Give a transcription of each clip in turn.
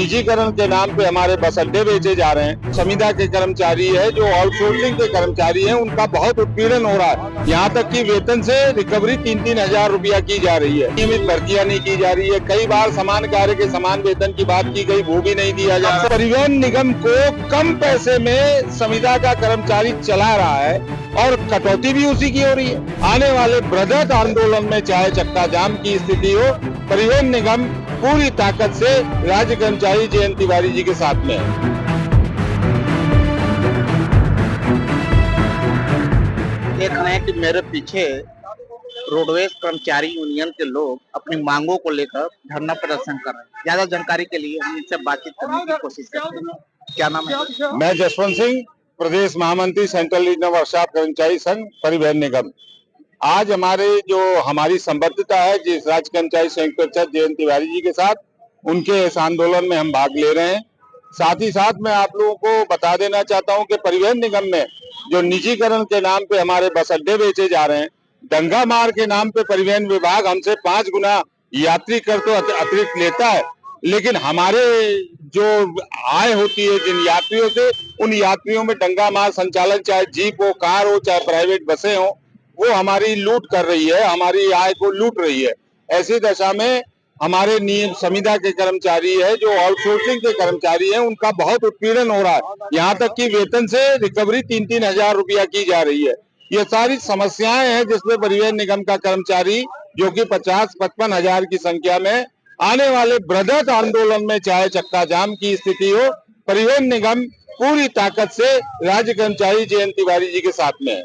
निजीकरण के नाम पे हमारे बस अड्डे बेचे जा रहे हैं। संविदा के कर्मचारी है जो आउटसोर्सिंग के कर्मचारी हैं, उनका बहुत उत्पीड़न हो रहा है। यहाँ तक कि वेतन से रिकवरी 3-3 हजार रुपया की जा रही है। नियमित भर्तियां नहीं की जा रही है। कई बार समान कार्य के समान वेतन की बात की गई, वो भी नहीं दिया जा रहा। परिवहन निगम को कम पैसे में संविदा का कर्मचारी चला रहा है और कटौती भी उसी की हो रही है। आने वाले बृहद आंदोलन में चाहे चक्का जाम की स्थिति हो, परिवहन निगम पूरी ताकत से राज्य कर्मचारी जयंत तिवारी जी के साथ में है। देख रहे हैं कि मेरे पीछे रोडवेज कर्मचारी यूनियन के लोग अपनी मांगों को लेकर धरना प्रदर्शन कर रहे हैं। ज्यादा जानकारी के लिए हम इनसे बातचीत करने की कोशिश करते हैं। क्या नाम है? मैं जसवंत सिंह, प्रदेश महामंत्री सेंट्रल रीजनल वर्कशॉप कर्मचारी संघ परिवहन निगम। आज हमारी संबद्धता है जिस राज्य कर्मचारी संयुक्त परिषद जयंत तिवारी जी के साथ, उनके इस आंदोलन में हम भाग ले रहे हैं। साथ ही साथ मैं आप लोगों को बता देना चाहता हूं कि परिवहन निगम में जो निजीकरण के नाम पे हमारे बस अड्डे बेचे जा रहे हैं, दंगा मार के नाम पे परिवहन विभाग हमसे 5 गुना यात्री कर तो अतिरिक्त लेता है, लेकिन हमारे जो आय होती है जिन यात्रियों से, उन यात्रियों में दंगा मार संचालन, चाहे जीप हो, कार हो, चाहे प्राइवेट बसें हो, वो हमारी लूट कर रही है, हमारी आय को लूट रही है। ऐसी दशा में हमारे नियम संविदा के कर्मचारी है जो आउटसोर्सिंग के कर्मचारी हैं, उनका बहुत उत्पीड़न हो रहा है। यहाँ तक कि वेतन से रिकवरी 3-3 हजार रुपया की जा रही है। ये सारी समस्याएं हैं जिसमें परिवहन निगम का कर्मचारी जो कि 50-55 हजार की संख्या में आने वाले बृहद आंदोलन में चाहे चक्का जाम की स्थिति हो, परिवहन निगम पूरी ताकत से राज्य कर्मचारी जयंत तिवारी जी के साथ में है।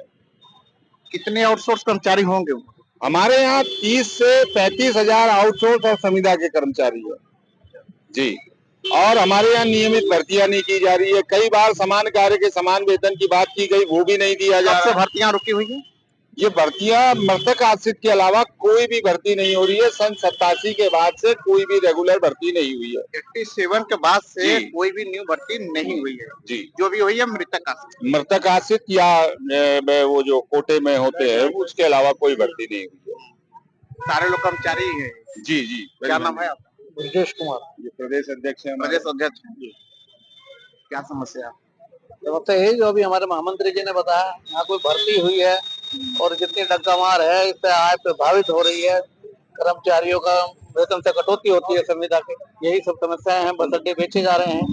कितने आउटसोर्स कर्मचारी होंगे? हमारे यहाँ 30 से 35 हजार आउटसोर्स और संविदा के कर्मचारी है जी। और हमारे यहाँ नियमित भर्तियां नहीं की जा रही है। कई बार समान कार्य के समान वेतन की बात की गई, वो भी नहीं दिया जा रहा। भर्तियां रुकी हुई है। ये भर्तियां मृतक आश्रित के अलावा कोई भी भर्ती नहीं हो रही है। सन 87 के बाद से कोई भी रेगुलर भर्ती नहीं हुई है। 87 के बाद से कोई भी न्यू भर्ती नहीं हुई है जी। जो भी हुई है मृतक आश्रित या वो जो कोटे में होते हैं, उसके अलावा कोई भर्ती नहीं हुई है। सारे लोग कर्मचारी है जी। क्या नाम है आपका? ब्रजेश कुमार, प्रदेश अध्यक्ष है। प्रदेश अध्यक्ष। क्या समस्या? समस्या यही जो अभी हमारे महामंत्री जी ने बताया, यहाँ कोई भर्ती हुई है और जितनी डग्गा मार है इससे आय प्रभावित हो रही है। कर्मचारियों का वेतन से कटौती होती है संविदा के, यही सब समस्याएं हैं। बस अड्डे बेचे जा रहे हैं,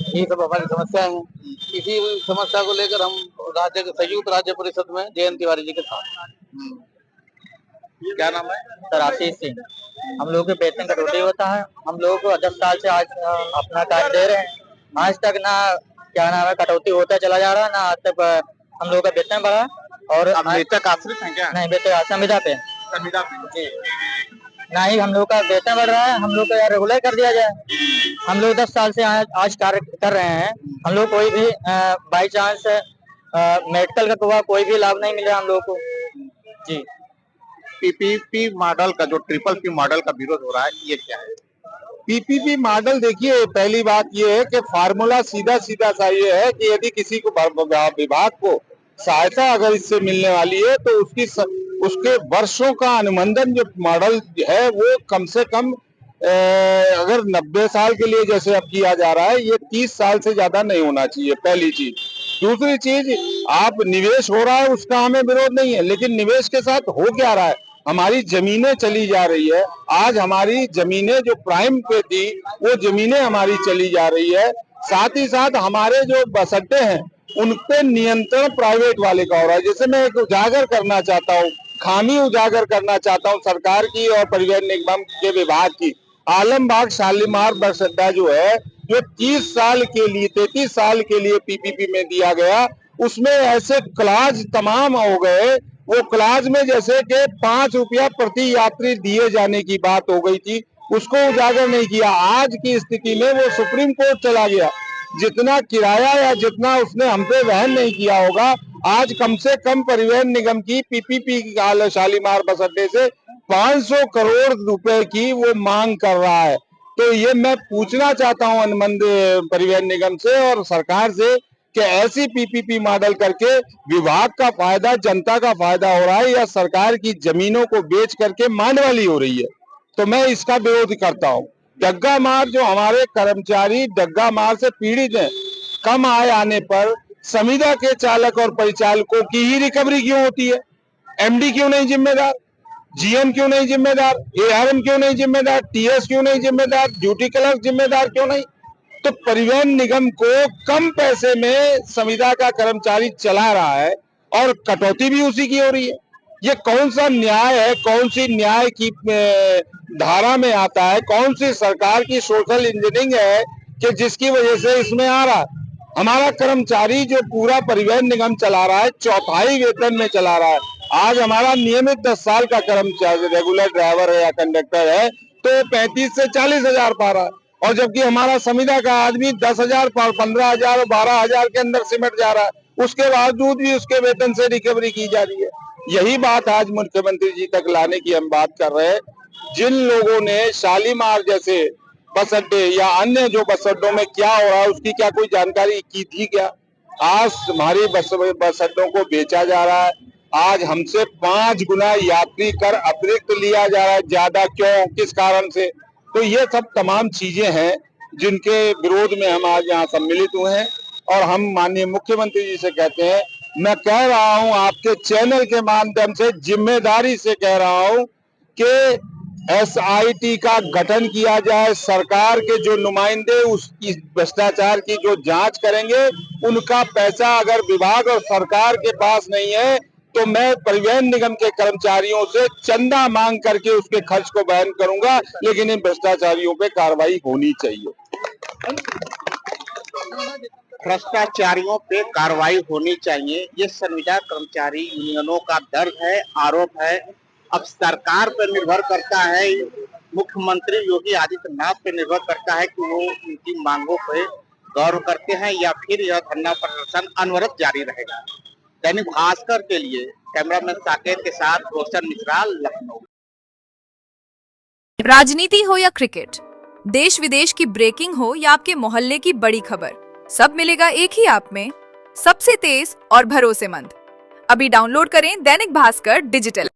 यही सब हमारी समस्याएं हैं। इसी समस्या को लेकर हम संयुक्त राज्य परिषद में जयंत तिवारी जी के साथ। क्या नाम है? सर आशीष सिंह। हम लोगों के वेतन कटौती होता है। हम लोगों को 10 साल से आज अपना कार्य दे रहे हैं, आज तक ना क्या नाम है कटौती होता चला जा रहा है, ना आज तक हम लोगों का वेतन बढ़ा। और मृतक आश्रित हैं क्या? नहीं, वेतन संविदा पे जी। ना ही हम लोग का वेतन बढ़ रहा है, हम लोग को यार रेगुलर कर दिया जाए। हम लोग 10 साल से आज कार्य कर रहे हैं। हम लोग कोई भी बाई चांस मेडिकल का कोई भी लाभ नहीं मिला हम लोग को जी। पीपीपी मॉडल का जो ट्रिपल मॉडल का विरोध हो रहा है, ये क्या है? पीपीपी मॉडल देखिए, पहली बात ये है कि फार्मूला सीधा सा ये है कि यदि किसी को विभाग को सहायता अगर इससे मिलने वाली है तो उसके वर्षों का अनुबंधन जो मॉडल है वो कम से कम अगर 90 साल के लिए जैसे अब किया जा रहा है, ये 30 साल से ज्यादा नहीं होना चाहिए, पहली चीज। दूसरी चीज, आप निवेश हो रहा है उसका हमें विरोध नहीं है, लेकिन निवेश के साथ हो क्या रहा है, हमारी जमीनें चली जा रही है। आज हमारी जमीनें जो प्राइम पे थी वो जमीनें हमारी चली जा रही है। साथ ही साथ हमारे जो बस अड्डे हैं उन पे नियंत्रण प्राइवेट वाले का हो रहा है। जैसे मैं एक उजागर करना चाहता हूँ, खामी उजागर करना चाहता हूँ सरकार की और परिवहन निगम के विभाग की। आलमबाग शालीमार बस अड्डा जो है, जो 33 साल के लिए पीपीपी में दिया गया, उसमें ऐसे क्लाज तमाम हो गए। वो क्लाज में जैसे कि 5 रुपया प्रति यात्री दिए जाने की बात हो गई थी, उसको उजागर नहीं किया। आज की स्थिति में वो सुप्रीम कोर्ट चला गया। जितना किराया या जितना उसने हम पे वहन नहीं किया होगा, आज कम से कम परिवहन निगम की पीपीपी शालीमार बस अड्डे से 500 करोड़ रुपए की वो मांग कर रहा है। तो ये मैं पूछना चाहता हूं अनुबंध परिवहन निगम से और सरकार से कि ऐसी पीपीपी मॉडल करके विभाग का फायदा, जनता का फायदा हो रहा है या सरकार की जमीनों को बेच करके मांडवाली हो रही है। तो मैं इसका विरोध करता हूं। डग्गा मार जो हमारे कर्मचारी डग्गा मार से पीड़ित हैं, कम आय आने पर संविदा के चालक और परिचालकों की ही रिकवरी क्यों होती है? एमडी क्यों नहीं जिम्मेदार? जीएम क्यों नहीं जिम्मेदार? एआरएम क्यों नहीं जिम्मेदार? टीएस क्यों नहीं जिम्मेदार? ड्यूटी क्लर्क जिम्मेदार क्यों नहीं? तो परिवहन निगम को कम पैसे में संविदा का कर्मचारी चला रहा है और कटौती भी उसी की हो रही है। ये कौन सा न्याय है? कौन सी न्याय की धारा में आता है? कौन सी सरकार की सोशल इंजीनियरिंग है कि जिसकी वजह से इसमें आ रहा है? हमारा कर्मचारी जो पूरा परिवहन निगम चला रहा है, चौथाई वेतन में चला रहा है। आज हमारा नियमित 10 साल का कर्मचारी रेगुलर ड्राइवर है या कंडक्टर है तो 35 से 40 हजार पा रहा है, और जबकि हमारा संविदा का आदमी 10,000 पर 15,000 और 12,000 के अंदर सिमट जा रहा है, उसके बावजूद भी उसके वेतन से रिकवरी की जा रही है। यही बात आज मुख्यमंत्री जी तक लाने की हम बात कर रहे हैं। जिन लोगों ने शालीमार जैसे बस अड्डे या अन्य जो बस अड्डों में क्या हो रहा है उसकी क्या कोई जानकारी की थी क्या? आज हमारी बस अड्डों को बेचा जा रहा है। आज हमसे 5 गुना यात्री कर अतिरिक्त लिया जा रहा है। ज्यादा क्यों? किस कारण से? तो ये सब तमाम चीजें हैं जिनके विरोध में हम आज यहाँ सम्मिलित हुए हैं और हम माननीय मुख्यमंत्री जी से कहते हैं, मैं कह रहा हूं आपके चैनल के माध्यम से जिम्मेदारी से कह रहा हूं कि एसआईटी का गठन किया जाए। सरकार के जो नुमाइंदे उसकी भ्रष्टाचार की जो जांच करेंगे, उनका पैसा अगर विभाग और सरकार के पास नहीं है तो मैं परिवहन निगम के कर्मचारियों से चंदा मांग करके उसके खर्च को बयान करूंगा, लेकिन इन भ्रष्टाचारियों पे कार्रवाई होनी चाहिए। भ्रष्टाचारियों पे कार्रवाई होनी चाहिए, ये संविदा कर्मचारी यूनियनों का दर्द है, आरोप है। अब सरकार पर निर्भर करता है, मुख्यमंत्री योगी आदित्यनाथ पे निर्भर करता है कि वो उनकी मांगों पे गौर करते हैं या फिर यह धरना प्रदर्शन अनवरत जारी रहेगा। दैनिक भास्कर के लिए कैमरामैन साकेत के साथ रोशन मिश्रा, लखनऊ। राजनीति हो या क्रिकेट, देश विदेश की ब्रेकिंग हो या आपके मोहल्ले की बड़ी खबर, सब मिलेगा एक ही ऐप में, सबसे तेज और भरोसेमंद। अभी डाउनलोड करें दैनिक भास्कर डिजिटल।